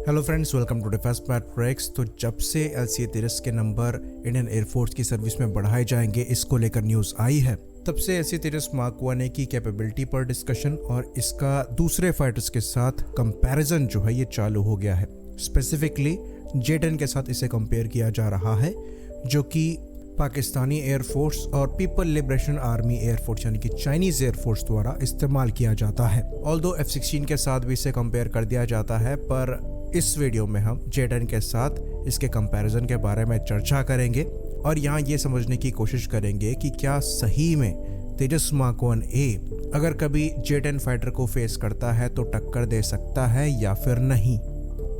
Hello friends, welcome to defence matrix. तो जब से LCA-30 के नंबर इंडियन एयरफोर्स की सर्विस में बढ़ाए जाएंगे, इसको लेकर न्यूज़ आई है, तब से LCA-30 मार्क 1A की कैपेबिलिटी पर डिस्कशन और इसका दूसरे फाइटर्स के साथ कंपैरिजन जो है ये चालू हो गया है। स्पेसिफिकली J-10 के साथ इसे कंपेयर किया जा रहा है, जो कि पाकिस्तानी एयरफोर्स और पीपल लिबरेशन आर्मी एयरफोर्स यानी कि चाइनीज एयरफोर्स द्वारा इस्तेमाल किया जाता है। ऑल्दो F-16 के साथ भी इसे कंपेयर कर दिया जाता है, पर इस वीडियो में हम J-10 के साथ इसके कंपैरिजन के बारे में चर्चा करेंगे और यहाँ ये समझने की कोशिश करेंगे कि क्या सही में तेजस मार्क 1A अगर कभी J-10 फाइटर को फेस करता है तो टक्कर दे सकता है या फिर नहीं।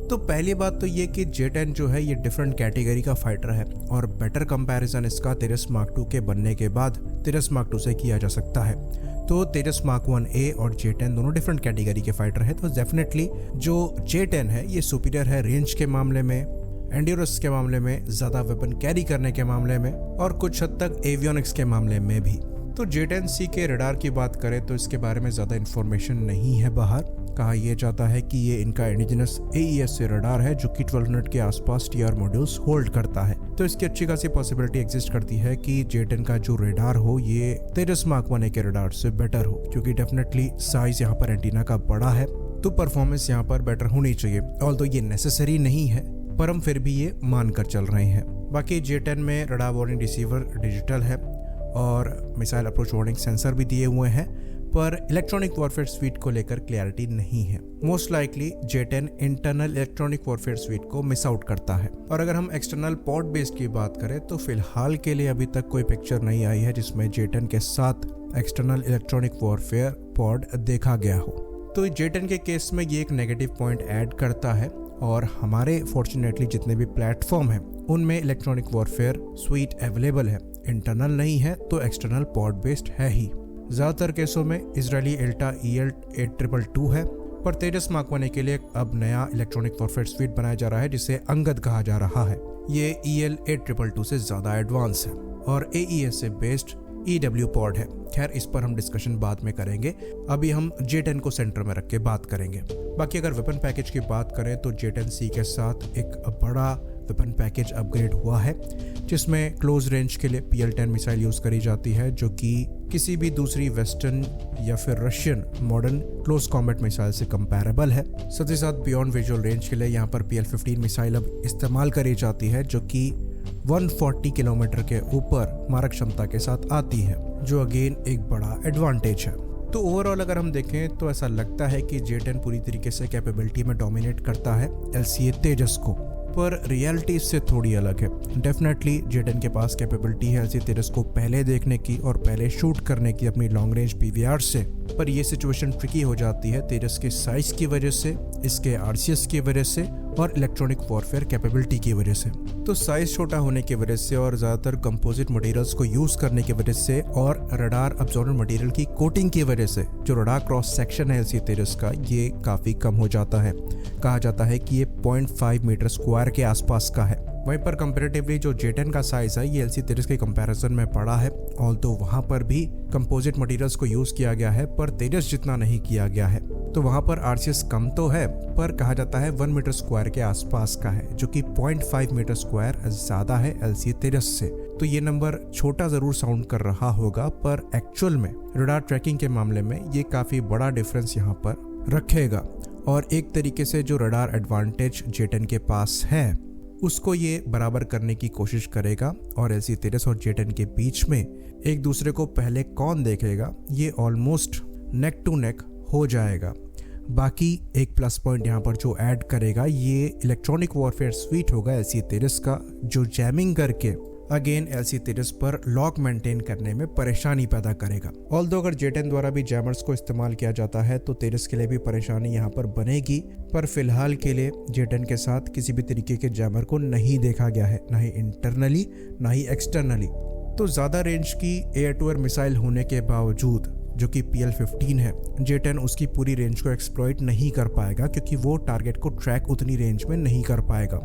तो पहली बात तो ये कि J-10 जो है ये डिफरेंट कैटेगरी का फाइटर है और बेटर कंपैरिजन इसका तेजस मार्क 2 के बनने के बाद तेजस मार्क 2 से किया जा सकता है। तो तेजस मार्क 1A और J-10 दोनों डिफरेंट कैटेगरी के फाइटर है, तो डेफिनेटली जो J-10 है ये सुपीरियर है रेंज के मामले में, एंड्योरेंस के मामले में, ज़्यादा वेपन कैरी करने के मामले में और कुछ हद तक एवियोनिक्स के मामले में भी। तो J-10C के रडार की बात करें तो इसके बारे में ज़्यादा इन्फॉर्मेशन नहीं है बाहर। कहा यह जाता है कि ये इनका इंडिजिनस AES से रडार है जो कि 1200 के आसपास TR मॉड्यूल्स होल्ड करता है। तो इसकी अच्छी खासी पॉसिबिलिटी एग्जिस्ट करती है कि J-10 का जो रडार हो ये तेजस मार्क 1A के रडार से बेटर हो, क्योंकि डेफिनेटली साइज यहाँ पर एंटीना का बड़ा है तो परफॉर्मेंस यहाँ पर बेटर होनी चाहिए। ऑल्दो ये नेसेसरी नहीं है, पर हम फिर भी ये मान कर चल रहे हैं। बाकी J-10 में रडार वार्निंग रिसीवर डिजिटल है और मिसाइल अप्रोच वार्निंग सेंसर भी दिए हुए हैं, पर इलेक्ट्रॉनिक वॉरफेयर स्वीट को लेकर क्लैरिटी नहीं है। Most likely J-10 internal electronic warfare sweet को मिस आउट करता है। और अगर हम एक्सटर्नल पॉड बेस्ड की बात करें तो फिलहाल के लिए अभी तक कोई पिक्चर नहीं आई है जिसमें J-10 के साथ एक्सटर्नल इलेक्ट्रॉनिक वॉरफेयर पॉड देखा गया हो। तो J-10 के केस में ये एक नेगेटिव पॉइंट ऐड करता है और हमारे फॉर्चुनेटली जितने भी प्लेटफॉर्म हैं उनमें इलेक्ट्रॉनिक वॉरफेयर स्वीट अवेलेबल है। इंटरनल नहीं है तो एक्सटर्नल पॉड बेस्ड है ही। ज़्यादातर केसों में इजरायली एल्टा EL-8222 है, पर तेजस मार्क 1A के लिए अब नया इलेक्ट्रॉनिक वॉरफेयर स्वीट बनाया जा रहा है जिसे अंगद कहा जा रहा है। ये EL-8222 से ज़्यादा एडवांस है और AES से बेस्ड EW पॉड है। खैर, इस पर हम डिस्कशन बाद में करेंगे, अभी हम J-10 को सेंटर में रख के बात करेंगे। बाकी अगर वेपन पैकेज की बात करें तो J-10C के साथ एक बड़ा वेपन पैकेज अपग्रेड हुआ है जिसमें क्लोज रेंज के लिए PL-10 मिसाइल यूज़ करी जाती है, जो कि किसी भी दूसरी वेस्टर्न या फिर Russian modern close combat missile से कंपैरेबल है। साथ ही साथ बियॉन्ड विजुअल रेंज के लिए यहाँ पर PL-15 मिसाइल अब इस्तेमाल करी जाती है, जो कि 140 किलोमीटर के ऊपर मारक क्षमता के साथ आती है, जो अगेन एक बड़ा एडवांटेज है। तो ओवरऑल अगर हम देखें तो ऐसा लगता है कि J-10 पूरी तरीके से कैपेबिलिटी में डोमिनेट करता है LCA-तेजस को, पर रियलिटी इससे थोड़ी अलग है। डेफिनेटली J-10 के पास कैपेबिलिटी है LCA-तेजस को पहले देखने की और पहले शूट करने की अपनी लॉन्ग रेंज PVR से, पर यह सिचुएशन ट्रिकी हो जाती है तेजस के साइज की वजह से, इसके RCS की वजह से और इलेक्ट्रॉनिक वॉरफेयर कैपेबिलिटी की वजह से। तो साइज छोटा होने की वजह से और ज़्यादातर कंपोजिट मटेरियल्स को यूज़ करने की वजह से और रडार अब्जॉर्बेंट मटेरियल की कोटिंग की वजह से जो रडार क्रॉस सेक्शन है LCA-तेजस का ये काफ़ी कम हो जाता है। कहा जाता है कि ये 0.5 मीटर स्क्वायर के आसपास का है। वहीं पर कंपैरेटिवली जो J-10 का साइज है ये LCA-30 के कंपैरिजन में बड़ा है, ऑल्दो वहाँ पर भी कंपोजिट मटेरियल्स को यूज़ किया गया है पर तेजस जितना नहीं किया गया है। तो वहाँ पर RCS कम तो है, पर कहा जाता है 1 मीटर स्क्वायर के आसपास का है, जो कि 0.5 मीटर स्क्वायर ज़्यादा है LCA-30 से। तो ये नंबर छोटा ज़रूर साउंड कर रहा होगा, पर एक्चुअल में रडार ट्रैकिंग के मामले में ये काफ़ी बड़ा डिफरेंस यहाँ पर रखेगा और एक तरीके से जो रडार एडवांटेज J-10 के पास है उसको ये बराबर करने की कोशिश करेगा और LCA-30 और J-10 के बीच में एक दूसरे को पहले कौन देखेगा ये ऑलमोस्ट नेक टू नेक हो जाएगा। बाकी एक प्लस पॉइंट यहाँ पर जो ऐड करेगा ये इलेक्ट्रॉनिक वॉरफेयर स्वीट होगा LCA-30 का, जो जैमिंग करके अगेन LCA-30 पर लॉक मेंटेन करने में परेशानी पैदा करेगा। ऑल्दो अगर J-10 द्वारा भी जैमर्स को इस्तेमाल किया जाता है तो तेजस के लिए भी परेशानी यहाँ पर बनेगी, पर फिलहाल के लिए J-10 के साथ किसी भी तरीके के जैमर को नहीं देखा गया है, ना ही इंटरनली ना ही एक्सटर्नली। तो ज़्यादा रेंज की एयर टू एयर मिसाइल होने के बावजूद जो कि PL-15 है, J-10 उसकी पूरी रेंज को एक्सप्लॉइट नहीं कर पाएगा क्योंकि वो टारगेट को ट्रैक उतनी रेंज में नहीं कर पाएगा।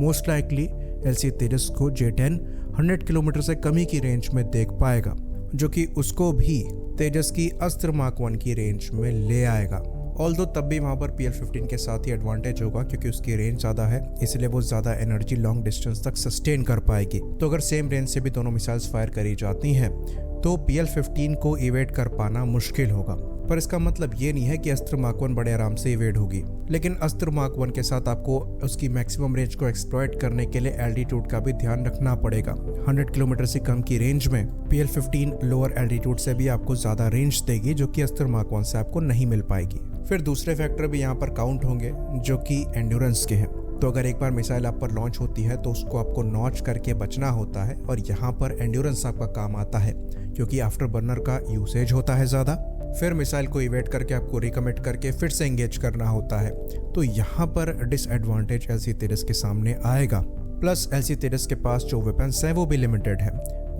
मोस्ट लाइकली LCA-30 को J-10 100 किलोमीटर से कम ही की रेंज में देख पाएगा, जो कि उसको भी तेजस की अस्त्र मार्क 1 की रेंज में ले आएगा। ऑल्दो तब भी वहाँ पर PL15 के साथ ही एडवांटेज होगा क्योंकि उसकी रेंज ज़्यादा है, इसलिए वो ज़्यादा एनर्जी लॉन्ग डिस्टेंस तक सस्टेन कर पाएगी। तो अगर सेम रेंज से भी दोनों मिसाइल्स फायर करी जाती हैं तो PL15 को इवेट कर पाना मुश्किल होगा। पर इसका मतलब ये नहीं है कि अस्त्र मार्क 1 बड़े आराम से इवेट होगी, लेकिन अस्त्र मार्क 1 के साथ आपको उसकी मैक्सिमम रेंज को एक्सप्लॉइट करने के लिए एल्टीट्यूड का भी ध्यान रखना पड़ेगा। 100 किलोमीटर से कम की रेंज में PL15 लोअर एल्टीट्यूड से भी आपको ज्यादा रेंज देगी, जो कि अस्त्र मार्क 1 से आपको नहीं मिल पाएगी। फिर दूसरे फैक्टर भी यहाँ पर काउंट होंगे जो कि एंड्योरेंस के हैं। तो अगर एक बार मिसाइल आप पर लॉन्च होती है तो उसको आपको नॉच करके बचना होता है, और यहाँ पर एंड्योरेंस आपका काम आता है क्योंकि आफ्टर बर्नर का यूसेज होता है ज़्यादा। फिर मिसाइल को इवेट करके आपको रिकमिट करके फिर से एंगेज करना होता है, तो यहाँ पर डिसएडवांटेज LC-तेजस के सामने आएगा। प्लस LC-तेजस के पास जो वेपन्स हैं वो भी लिमिटेड है।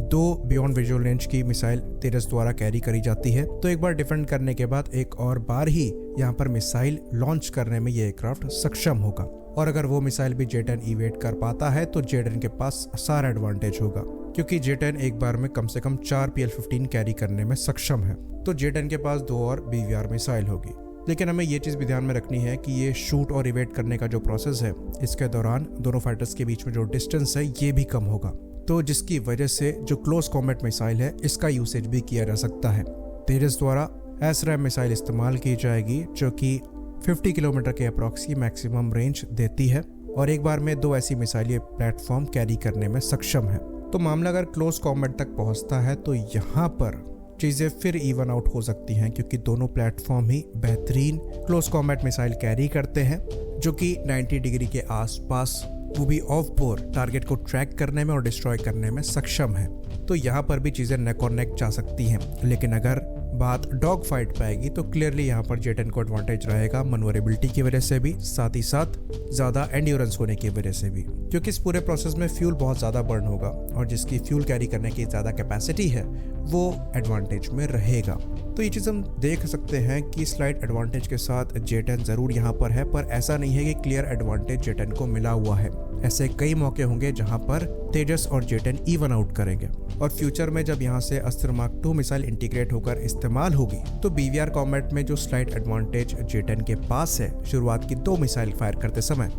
2 बियॉन्ड विजुअल रेंज की मिसाइल तेजस द्वारा कैरी करी जाती है, तो एक बार डिफेंड करने के बाद एक और बार ही यहाँ पर मिसाइल लॉन्च करने में ये एयरक्राफ्ट सक्षम होगा। और अगर वो मिसाइल भी J-10 इवेट कर पाता है तो J-10 के पास सारा एडवांटेज होगा, क्योंकि J-10 एक बार में कम से कम 4 PL-15 कैरी करने में सक्षम है। तो J-10 के पास 2 और BVR मिसाइल होगी। लेकिन हमें ये चीज़ भी ध्यान में रखनी है कि ये शूट और इवेट करने का जो प्रोसेस है, इसके दौरान दोनों फाइटर्स के बीच में जो डिस्टेंस है ये भी कम होगा, तो जिसकी वजह से जो क्लोज कॉम्बैट मिसाइल है इसका यूसेज भी किया जा सकता है। तेजस द्वारा SRAM मिसाइल इस्तेमाल की जाएगी जो कि 50 किलोमीटर के अप्रॉक्स की मैक्सिमम रेंज देती है, और एक बार में 2 ऐसी मिसाइल ये प्लेटफॉर्म कैरी करने में सक्षम है। तो मामला अगर क्लोज कॉम्बैट तक पहुंचता है तो यहाँ पर चीज़ें फिर इवन आउट हो सकती हैं, क्योंकि दोनों प्लेटफॉर्म ही बेहतरीन क्लोज कॉम्बैट मिसाइल कैरी करते हैं जो कि 90 डिग्री के आसपास, वो भी ऑफ बोर, टारगेट को ट्रैक करने में और डिस्ट्रॉय करने में सक्षम है। तो यहाँ पर भी चीज़ें नेक और नेक जा सकती हैं। लेकिन अगर बात डॉग फाइट पे आएगी तो क्लियरली यहाँ पर J-10 को एडवांटेज रहेगा, मनोवरेबिलिटी की वजह से भी, साथ ही साथ ज़्यादा एंड्योरेंस होने की वजह से भी, क्योंकि इस पूरे प्रोसेस में फ्यूल बहुत ज़्यादा बर्न होगा और जिसकी फ्यूल कैरी करने की ज़्यादा कैपेसिटी है वो एडवांटेज में रहेगा। तो ये चीज़ हम देख सकते हैं कि स्लाइट एडवांटेज के साथ J-10 ज़रूर यहाँ पर है, पर ऐसा नहीं है कि क्लियर एडवांटेज J-10 को मिला हुआ है। ऐसे कई मौके होंगे जहां पर तेजस और J-10 इवन आउट करेंगे, और फ्यूचर में जब यहां से अस्त्र मार्क 2 मिसाइल इंटीग्रेट होकर इस्तेमाल होगी तो BVR कॉम्बैट में जो स्लाइट एडवांटेज J-10 के पास है शुरुआत की 2 मिसाइल फायर करते समय,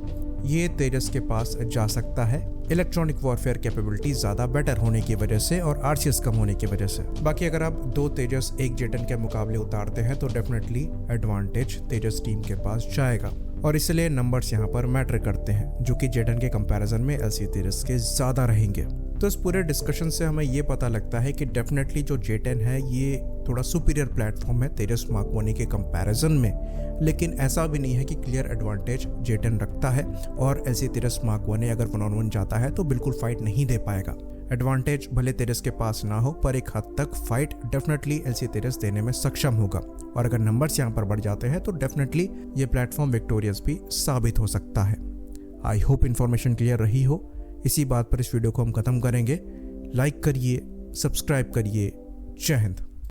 ये तेजस के पास जा सकता है, इलेक्ट्रॉनिक वॉरफेयर कैपेबिलिटी ज़्यादा बेटर होने की वजह से और RCS कम होने की वजह से। बाकी अगर आप 2 तेजस 1 J-10 के मुकाबले उतारते हैं तो डेफिनेटली एडवांटेज तेजस टीम के पास जाएगा, और इसलिए नंबर्स यहाँ पर मैटर करते हैं जो कि J-10 के कंपैरिजन में LC-तेजस के ज़्यादा रहेंगे। तो इस पूरे डिस्कशन से हमें ये पता लगता है कि डेफिनेटली जो J-10 है ये थोड़ा सुपीरियर प्लेटफॉर्म है तेजस मार्क 1 के कंपैरिजन में, लेकिन ऐसा भी नहीं है कि क्लियर एडवांटेज J-10 रखता है और LC-तेजस मार्क 1 अगर 1-on-1 जाता है तो बिल्कुल फाइट नहीं दे पाएगा। एडवांटेज भले तेजस के पास ना हो, पर एक हद तक फाइट डेफिनेटली LC-तेजस देने में सक्षम होगा, और अगर नंबर्स यहाँ पर बढ़ जाते हैं तो डेफिनेटली ये प्लेटफॉर्म विक्टोरियस भी साबित हो सकता है। आई होप इन्फॉर्मेशन क्लियर रही हो। इसी बात पर इस वीडियो को हम खत्म करेंगे। लाइक करिए, सब्सक्राइब करिए। जय हिंद।